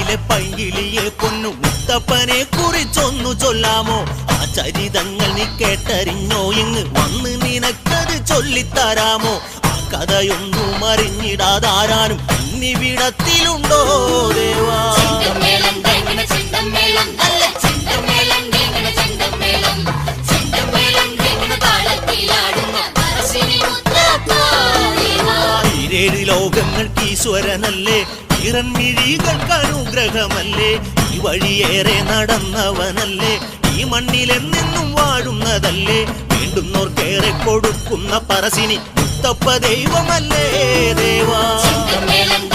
കാട്ടിലെ പൈങ്കിളിയെ പൊന്നു മുത്തപ്പനെ കുറിച്ചൊന്നു ചൊല്ലാമോ? ആ ചരിതങ്ങൾ നീ കേട്ടറിഞ്ഞോ? ഇങ്ങ് വന്ന് നിനക്കത് ചൊല്ലിത്തരാമോ? ആ കഥയൊന്നും അറിഞ്ഞിടാതാരാനും ഇന്നിവിടത്തിലുണ്ടോ ദേവാ? ഈരേഴ് ലോകങ്ങൾക്ക് ഈശ്വരനല്ലേ, ഇറൻമിഴികൾക്ക് അനുഗ്രഹമല്ലേ, ഈ വഴിയേറെ നടന്നവനല്ലേ, ഈ മണ്ണിലെന്നെന്നും വാഴുന്നതല്ലേ, വേണ്ടുന്നോർക്കേറെ കൊടുക്കുന്ന പറശ്ശിനി മുത്തപ്പ ദൈവമല്ലേ ദേവാ? ചെണ്ടമേളം